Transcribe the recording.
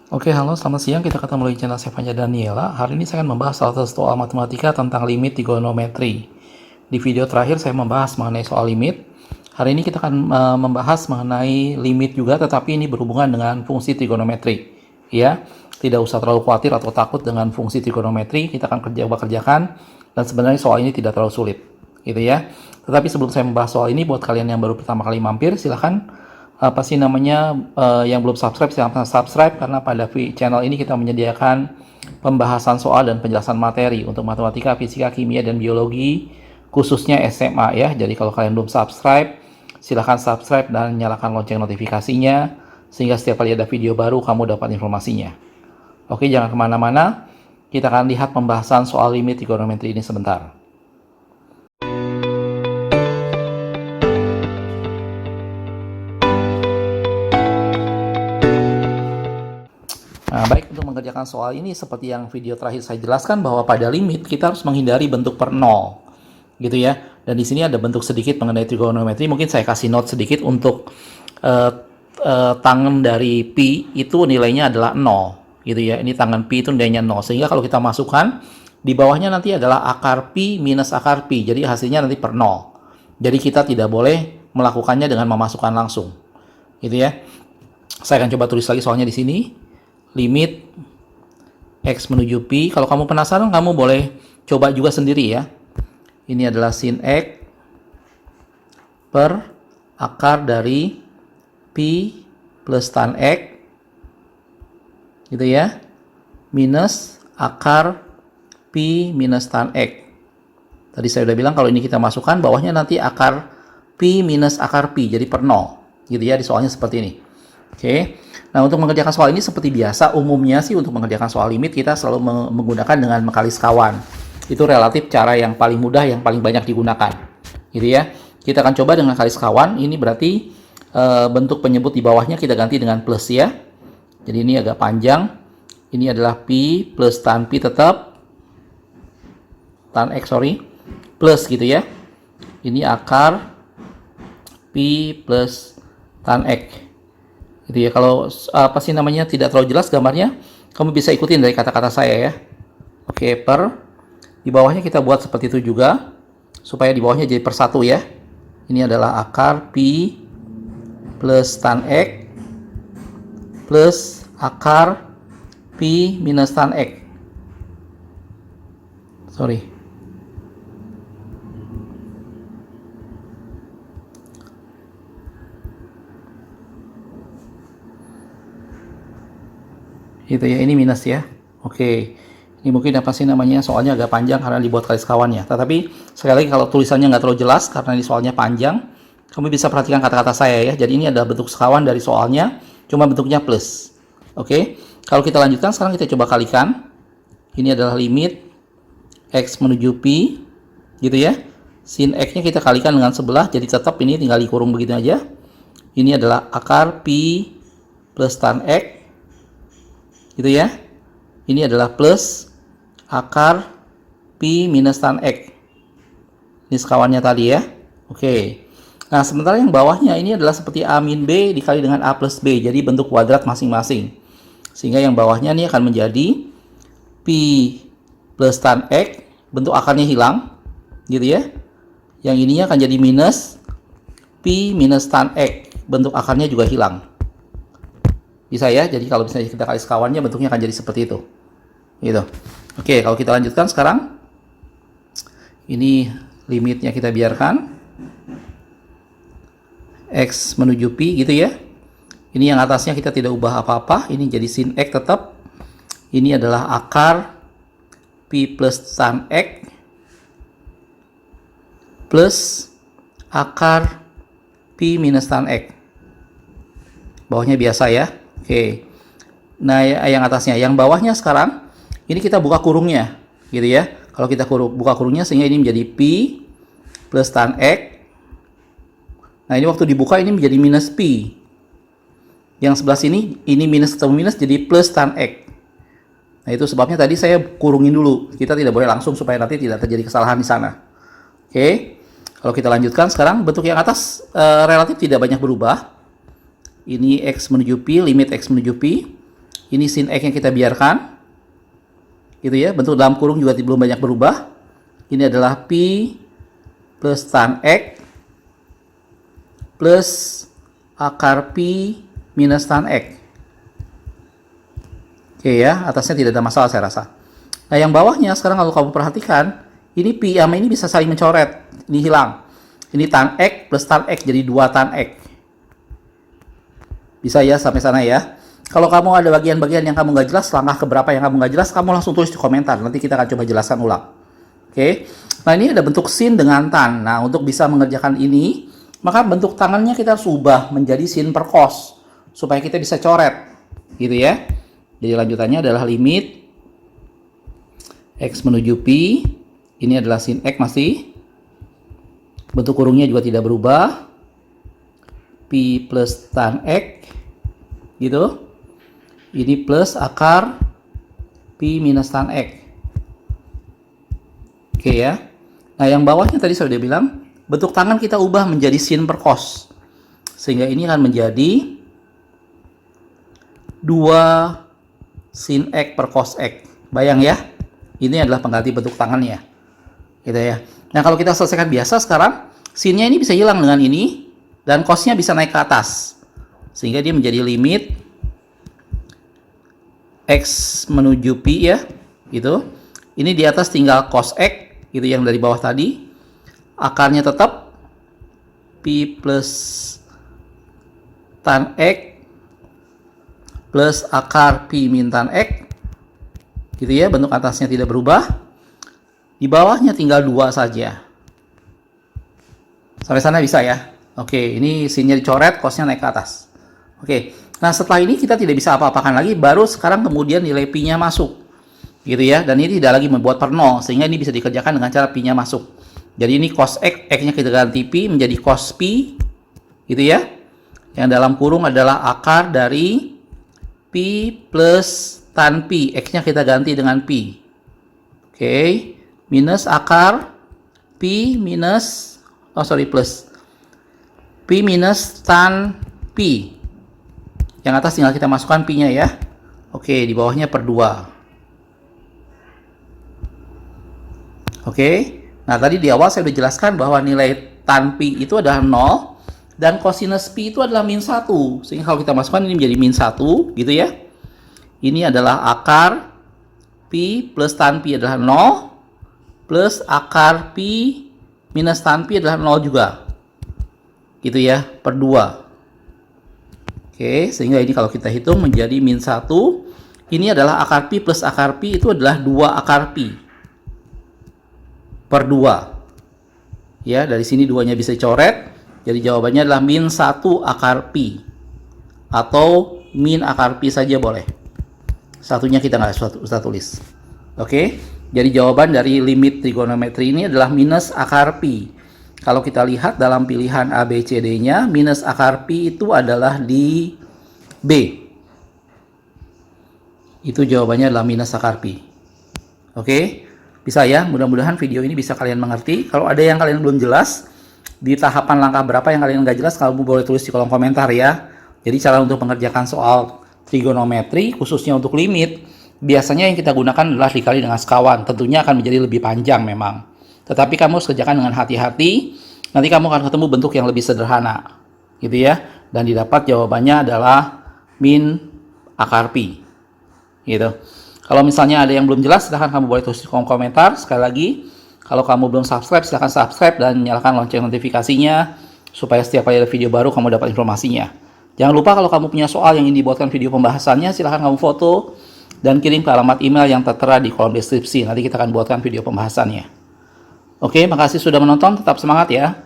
Oke, halo, selamat siang. Kita ketemu lagi di channel Sevanya Daniela. Hari ini saya akan membahas salah satu soal matematika tentang limit trigonometri. Di video terakhir saya membahas mengenai soal limit. Hari ini kita akan membahas mengenai limit juga, tetapi ini berhubungan dengan fungsi trigonometri. Ya, tidak usah terlalu khawatir atau takut dengan fungsi trigonometri. Kita akan kerjakan, dan sebenarnya soal ini tidak terlalu sulit, gitu ya. Tetapi sebelum saya membahas soal ini, buat kalian yang baru pertama kali mampir, silahkan yang belum subscribe silahkan subscribe, karena pada channel ini kita menyediakan pembahasan soal dan penjelasan materi untuk matematika, fisika, kimia, dan biologi khususnya SMA ya. Jadi kalau kalian belum subscribe, silahkan subscribe dan nyalakan lonceng notifikasinya sehingga setiap kali ada video baru kamu dapat informasinya. Oke, jangan kemana-mana, kita akan lihat pembahasan soal limit trigonometri ini sebentar. Nah, baik, untuk mengerjakan soal ini seperti yang video terakhir saya jelaskan bahwa pada limit kita harus menghindari bentuk per nol, gitu ya. Dan di sini ada bentuk sedikit mengenai trigonometri. Mungkin saya kasih note sedikit untuk tangan dari pi itu nilainya adalah 0, gitu ya. Ini tangan pi itu nilainya 0. Sehingga kalau kita masukkan di bawahnya nanti adalah akar pi minus akar pi. Jadi hasilnya nanti per 0. Jadi kita tidak boleh melakukannya dengan memasukkan langsung, gitu ya. Saya akan coba tulis lagi soalnya di sini. Limit x menuju pi. Kalau kamu penasaran, kamu boleh coba juga sendiri ya. Ini adalah sin x per akar dari pi plus tan x, gitu ya, minus akar pi minus tan x. Tadi saya udah bilang kalau ini kita masukkan, bawahnya nanti akar pi minus akar pi, jadi per 0, gitu ya. Di soalnya seperti ini. Oke. Nah, untuk mengerjakan soal ini seperti biasa, umumnya sih untuk mengerjakan soal limit kita selalu menggunakan dengan mengkali sekawan. Itu relatif cara yang paling mudah, yang paling banyak digunakan, gitu ya. Kita akan coba dengan kali sekawan. Ini berarti bentuk penyebut di bawahnya kita ganti dengan plus ya. Jadi ini agak panjang. Ini adalah pi plus tan pi tetap, tan x plus, gitu ya. Ini akar pi plus tan x. Gitu ya. Kalau tidak terlalu jelas gambarnya, kamu bisa ikutin dari kata-kata saya ya. Oke, per di bawahnya kita buat seperti itu juga supaya di bawahnya jadi per 1 ya. Ini adalah akar pi plus tan x plus akar pi minus tan x. Gitu ya, ini minus ya. Oke, ini mungkin apa sih namanya, soalnya agak panjang karena dibuat kali sekawannya. Tetapi sekali lagi, kalau tulisannya nggak terlalu jelas karena ini soalnya panjang, kamu bisa perhatikan kata-kata saya ya. Jadi ini adalah bentuk sekawan dari soalnya, cuma bentuknya plus. Oke, kalau kita lanjutkan sekarang, kita coba kalikan. Ini adalah limit x menuju pi, gitu ya. Sin x-nya kita kalikan dengan sebelah, jadi tetap ini tinggal dikurung begitu aja. Ini adalah akar pi plus tan x, gitu ya. Ini adalah plus akar pi minus tan x. Ini sekawannya tadi ya. Oke. Nah, sementara yang bawahnya ini adalah seperti a min b dikali dengan a plus b. Jadi bentuk kuadrat masing-masing. Sehingga yang bawahnya ini akan menjadi pi plus tan x. Bentuk akarnya hilang, gitu ya. Yang ininya akan jadi minus pi minus tan x. Bentuk akarnya juga hilang. Bisa ya. Jadi kalau misalnya kita kali sekawannya, bentuknya akan jadi seperti itu. Gitu. Oke, kalau kita lanjutkan sekarang. Ini limitnya kita biarkan. X menuju pi, gitu ya. Ini yang atasnya kita tidak ubah apa-apa. Ini jadi sin x tetap. Ini adalah akar pi plus tan x plus akar pi minus tan x. Bawahnya biasa ya. Oke. Nah, yang atasnya, yang bawahnya sekarang ini kita buka kurungnya, gitu ya. Kalau kita buka kurungnya, sehingga ini menjadi pi plus tan x. Nah, ini waktu dibuka ini menjadi minus pi. Yang sebelah sini ini minus ketemu minus jadi plus tan x. Nah, itu sebabnya tadi saya kurungin dulu. Kita tidak boleh langsung supaya nanti tidak terjadi kesalahan di sana. Oke. Kalau kita lanjutkan sekarang, bentuk yang atas relatif tidak banyak berubah. Ini x menuju pi, limit x menuju pi. Ini sin X yang kita biarkan. Gitu ya, bentuk dalam kurung juga belum banyak berubah. Ini adalah Pi plus tan X plus akar Pi minus tan X. Oke ya, atasnya tidak ada masalah saya rasa. Nah yang bawahnya sekarang kalau kamu perhatikan, ini Pi sama ini bisa saling mencoret. Ini hilang. Ini tan X plus tan X jadi 2 tan X. Bisa ya sampai sana ya. Kalau kamu ada bagian-bagian yang kamu nggak jelas, langkah keberapa yang kamu nggak jelas, kamu langsung tulis di komentar. Nanti kita akan coba jelaskan ulang. Oke. Nah ini ada bentuk sin dengan tan. Nah untuk bisa mengerjakan ini, maka bentuk tangannya kita harus ubah menjadi sin per cos. Supaya kita bisa coret. Gitu ya. Jadi lanjutannya adalah limit X menuju Pi. Ini adalah sin X masih. Bentuk kurungnya juga tidak berubah. Pi plus tan X. Gitu. Ini plus akar Pi minus tan X. Oke ya. Nah yang bawahnya tadi saya sudah bilang, bentuk tangan kita ubah menjadi sin per cos. Sehingga ini akan menjadi 2 sin X per cos X. Bayang ya. Ini adalah pengganti bentuk tangannya. Gitu ya. Nah kalau kita selesaikan biasa sekarang, sinnya ini bisa hilang dengan ini. Dan cosnya bisa naik ke atas. Sehingga dia menjadi limit X menuju Pi ya, gitu. Ini di atas tinggal cos X, gitu yang dari bawah tadi. Akarnya tetap Pi plus tan X plus akar Pi min tan X, gitu ya. Bentuk atasnya tidak berubah. Di bawahnya tinggal 2 saja. Sampai sana bisa ya. Oke, ini sinnya dicoret, cosnya naik ke atas. Oke. Nah setelah ini kita tidak bisa apa-apakan lagi, baru sekarang kemudian nilai Pi-nya masuk. Gitu ya, dan ini tidak lagi membuat per 0, sehingga ini bisa dikerjakan dengan cara Pi-nya masuk. Jadi ini cos X, X-nya kita ganti Pi menjadi cos Pi. Gitu ya. Yang dalam kurung adalah akar dari Pi plus tan Pi, X-nya kita ganti dengan Pi. Oke, minus akar Pi minus, plus. Pi minus tan Pi. Yang atas tinggal kita masukkan Pi-nya ya. Oke, di bawahnya per 2. Oke. Nah, tadi di awal saya sudah jelaskan bahwa nilai tan Pi itu adalah 0 dan cosinus Pi itu adalah min 1. Sehingga kalau kita masukkan ini menjadi min 1, gitu ya. Ini adalah akar Pi plus tan Pi adalah 0 plus akar Pi minus tan Pi adalah 0 juga. Gitu ya, per 2. Oke, sehingga ini kalau kita hitung menjadi min 1. Ini adalah akar Pi plus akar Pi itu adalah 2 akar Pi. Per 2. Ya, dari sini 2-nya bisa dicoret. Jadi jawabannya adalah min 1 akar Pi. Atau min akar Pi saja boleh. Satunya kita nggak usah tulis. Oke, jadi jawaban dari limit trigonometri ini adalah minus akar Pi. Kalau kita lihat dalam pilihan A, B, C, D-nya, minus akar Pi itu adalah di B. Itu jawabannya adalah minus akar Pi. Oke, bisa ya? Mudah-mudahan video ini bisa kalian mengerti. Kalau ada yang kalian belum jelas, di tahapan langkah berapa yang kalian nggak jelas, kamu boleh tulis di kolom komentar ya. Jadi cara untuk mengerjakan soal trigonometri, khususnya untuk limit, biasanya yang kita gunakan adalah dikali dengan sekawan. Tentunya akan menjadi lebih panjang memang. Tetapi kamu harus kerjakan dengan hati-hati, nanti kamu akan ketemu bentuk yang lebih sederhana. Gitu ya. Dan didapat jawabannya adalah min akar Pi. Gitu. Kalau misalnya ada yang belum jelas, silahkan kamu boleh tulis di kolom komentar. Sekali lagi, kalau kamu belum subscribe, silahkan subscribe dan nyalakan lonceng notifikasinya, supaya setiap kali ada video baru, kamu dapat informasinya. Jangan lupa kalau kamu punya soal yang ingin dibuatkan video pembahasannya, silahkan kamu foto dan kirim ke alamat email yang tertera di kolom deskripsi. Nanti kita akan buatkan video pembahasannya. Oke, makasih sudah menonton. Tetap semangat ya.